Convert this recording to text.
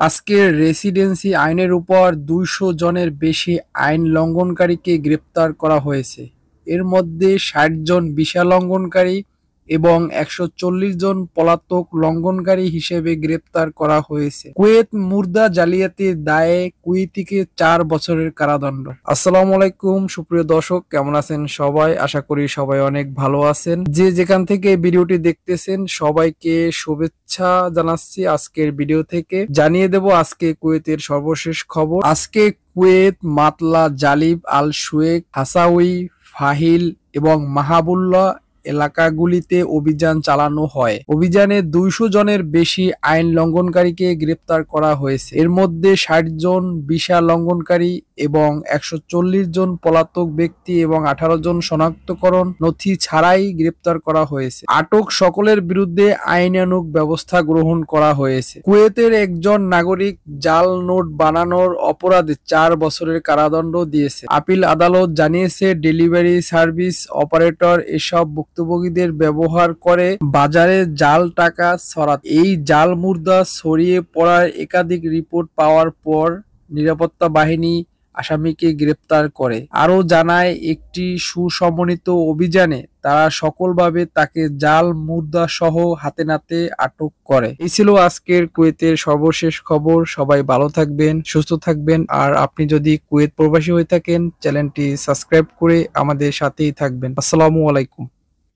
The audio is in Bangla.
আজকের রেসিডেন্সি আইনের উপর ২০০ জনের বেশি আইন লঙ্ঘনকারীকে গ্রেপ্তার করা হয়েছে। এর মধ্যে ৬০ জন ভিসা লঙ্ঘনকারী এবং ১৪০ জন পলাতক লঙ্ঘনকারী হিসেবে গ্রেপ্তার করা হয়েছে। কুয়েত মুর্দা জালিয়াতির দায়ে কুয়েতিকে ৪ বছরের কারাদণ্ড। আসসালামু আলাইকুম সুপ্রিয় দর্শক, কেমন আছেন সবাই? আশা করি সবাই অনেক ভালো আছেন। যে যেখান থেকে ভিডিওটি দেখতেছেন সবাইকে শুভেচ্ছা জানাচ্ছি। আজকের ভিডিও থেকে জানিয়ে দেব আজকে কুয়েতের সর্বশেষ খবর। আজকে কুয়েত, মাতলা, জালিব, আল শুয়েখ, হাসাউই, ফাহিল এবং মাহাবুল্লাহ এলাকাগুলিতে অভিযান চালানো হয়। অভিযানে ২০০ জনের বেশি আইন লঙ্ঘনকারীকে গ্রেপ্তার করা হয়েছে। এর মধ্যে ৬০ জন ভিসা লঙ্ঘনকারী এবং ১৪০ জন পলাতক ব্যক্তি এবং ১৮ জন শনাক্তকরণ নথি ছাড়াই গ্রেপ্তার করা হয়েছে। আটক সকলের বিরুদ্ধে আইনানুগ ব্যবস্থা গ্রহণ করা হয়েছে। কুয়েতের একজন নাগরিক জাল নোট বানানোর অপরাধে ৪ বছরের কারাদণ্ড দিয়েছে। আপিল আদালত জানিয়েছে, ডেলিভারি সার্ভিস অপারেটর এসব ভুক্তভোগীদের ব্যবহার করে বাজারে জাল টাকা ছড়াতে। এই জাল মুদ্রা ছড়িয়ে পড়ার একাধিক রিপোর্ট পাওয়ার পর নিরাপত্তা বাহিনী আসামিকে গ্রেপ্তার করে। আরও জানায়, একটি সুসমন্বিত অভিযানে তারা সফলভাবে তাকে জাল মুদ্রা সহ হাতে নাতে আটক করে। এই ছিল আজকের কুয়েতের সর্বশেষ খবর। সবাই ভালো থাকবেন, সুস্থ থাকবেন। আর আপনি যদি কুয়েত প্রবাসী হয়ে থাকেন, চ্যানেলটি সাবস্ক্রাইব করে আমাদের সাথেই থাকবেন। আসসালামু আলাইকুম।